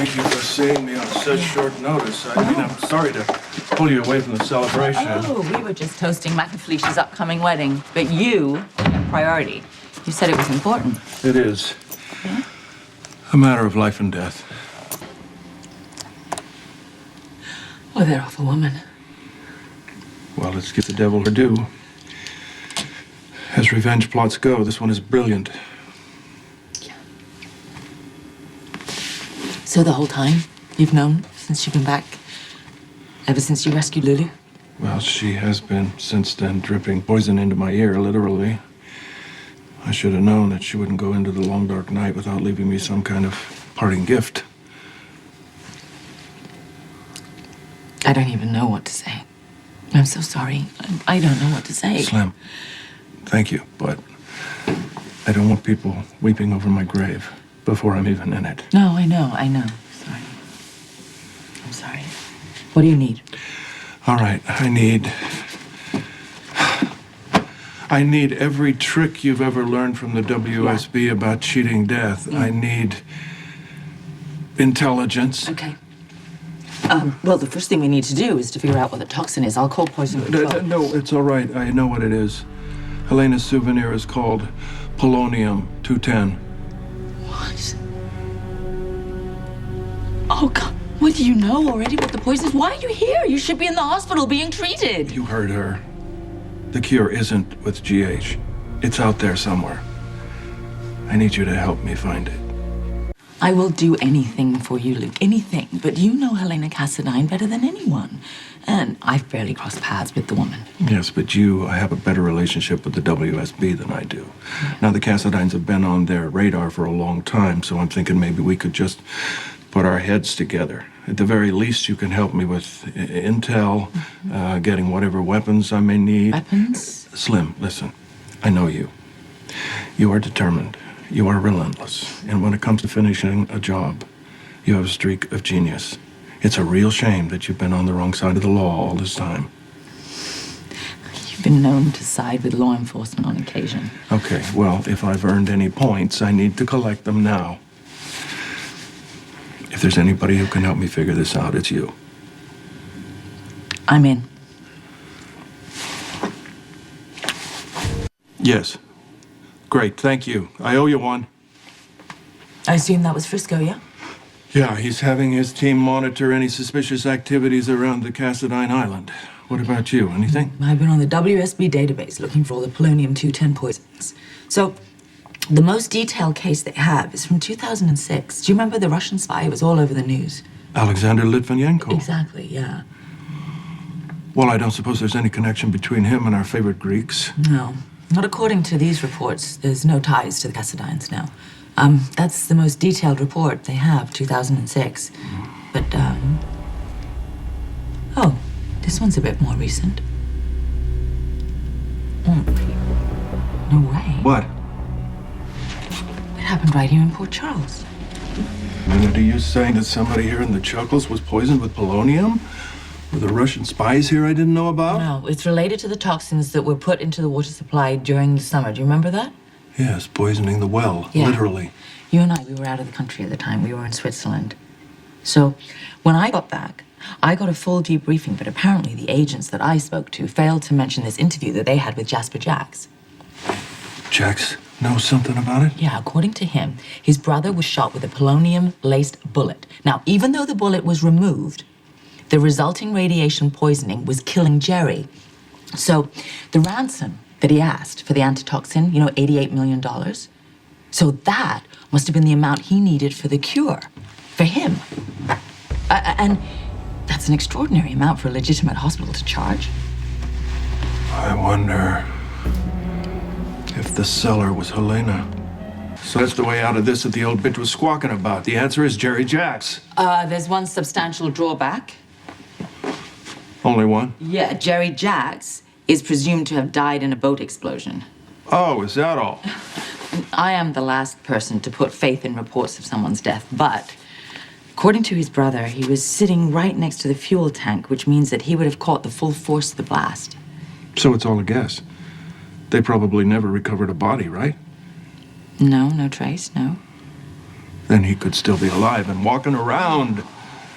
Thank you for seeing me on such short notice. I'm sorry to pull you away from the celebration. Oh, we were just toasting Felicia's upcoming wedding. But you are priority. You said it was important. It is. Yeah? A matter of life and death. Oh, that awful woman. Well, let's give the devil her due. As revenge plots go, this one is brilliant. Yeah. So the whole time you've known since you've been back? Ever since you rescued Lulu? Well, she has been, since then, dripping poison into my ear, literally. I should have known that she wouldn't go into the long, dark night without leaving me some kind of parting gift. I don't even know what to say. I'm so sorry. I don't know what to say. Slim, thank you, but I don't want people weeping over my grave before I'm even in it. No, I know. Sorry. I'm sorry. What do you need? All right, I need every trick you've ever learned from the WSB about cheating death. I need intelligence. Okay. Well, the first thing we need to do is to figure out what the toxin is. I'll call poison control. No, it's all right. I know what it is. Helena's souvenir is called polonium-210. What? Oh, God. What, do you know already what the poison is? Why are you here? You should be in the hospital being treated. You heard her. The cure isn't with GH. It's out there somewhere. I need you to help me find it. I will do anything for you, Luke. Anything. But you know Helena Cassadine better than anyone. And I've barely crossed paths with the woman. Yes, but I have a better relationship with the WSB than I do. Now, the Cassadines have been on their radar for a long time, so I'm thinking maybe we could just put our heads together. At the very least, you can help me with intel, getting whatever weapons I may need. Weapons? Slim, listen. I know you. You are determined. You are relentless. And when it comes to finishing a job, you have a streak of genius. It's a real shame that you've been on the wrong side of the law all this time. You've been known to side with law enforcement on occasion. Okay, well, if I've earned any points, I need to collect them now. If there's anybody who can help me figure this out, it's you. I'm in. Yes. Great, thank you. I owe you one. I assume that was Frisco, yeah? Yeah, he's having his team monitor any suspicious activities around the Cassadine Island. What about you? Anything? I've been on the WSB database looking for all the polonium-210 poisons. So, the most detailed case they have is from 2006. Do you remember the Russian spy who was all over the news? Alexander Litvinenko. Exactly, yeah. Well, I don't suppose there's any connection between him and our favorite Greeks. No. Not according to these reports. There's no ties to the Cassadines now. That's the most detailed report they have, 2006. But, oh, this one's a bit more recent. No way. What? It happened right here in Port Charles. And are you saying that somebody here in the Chuckles was poisoned with polonium? Were the Russian spies here I didn't know about? No, it's related to the toxins that were put into the water supply during the summer. Do you remember that? Yes, poisoning the well, Yeah. literally. You and I, we were out of the country at the time. We were in Switzerland. So when I got back, I got a full debriefing, but apparently the agents that I spoke to failed to mention this interview that they had with Jasper Jacks. Jax knows something about it? Yeah, according to him, his brother was shot with a polonium-laced bullet. Now, even though the bullet was removed, the resulting radiation poisoning was killing Jerry. So the ransom that he asked for the antitoxin, $88 million, so that must have been the amount he needed for the cure, for him. And that's an extraordinary amount for a legitimate hospital to charge. I wonder if the seller was Helena. So that's the way out of this that the old bitch was squawking about. The answer is Jerry Jacks. There's one substantial drawback. Only one? Yeah, Jerry Jacks is presumed to have died in a boat explosion. Oh, is that all? I am the last person to put faith in reports of someone's death, but according to his brother, he was sitting right next to the fuel tank, which means that he would have caught the full force of the blast. So it's all a guess. They probably never recovered a body, right? No, no trace, no. then he could still be alive and walking around.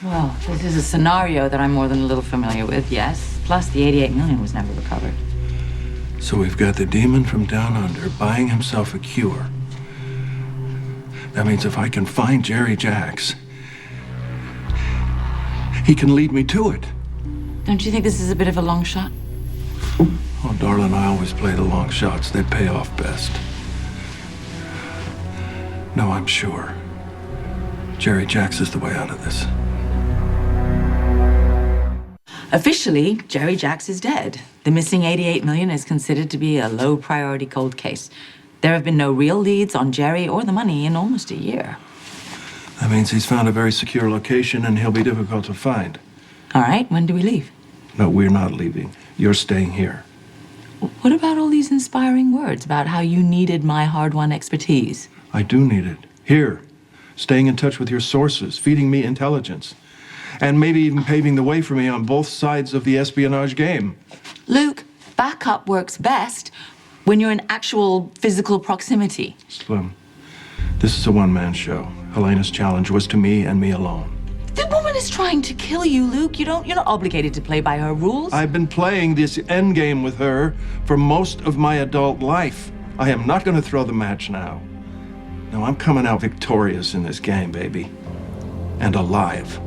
Well, this is a scenario that I'm more than a little familiar with, yes. Plus, the 88 million was never recovered. So we've got the demon from down under buying himself a cure. That means if I can find Jerry Jacks, he can lead me to it. Don't you think this is a bit of a long shot? Oh, darling, I always play the long shots. They pay off best. No, I'm sure. Jerry Jacks is the way out of this. Officially, Jerry Jacks is dead. The missing 88 million is considered to be a low-priority cold case. There have been no real leads on Jerry or the money in almost a year. That means he's found a very secure location and he'll be difficult to find. All right, when do we leave? No, we're not leaving. You're staying here. What about all these inspiring words about how you needed my hard-won expertise? I do need it. Here. Staying in touch with your sources, feeding me intelligence. And maybe even paving the way for me on both sides of the espionage game. Luke, backup works best when you're in actual physical proximity. Slim, this is a one-man show. Helena's challenge was to me and me alone. The woman is trying to kill you, Luke. You're not obligated to play by her rules. I've been playing this endgame with her for most of my adult life. I am not going to throw the match now. No, I'm coming out victorious in this game, baby. And alive.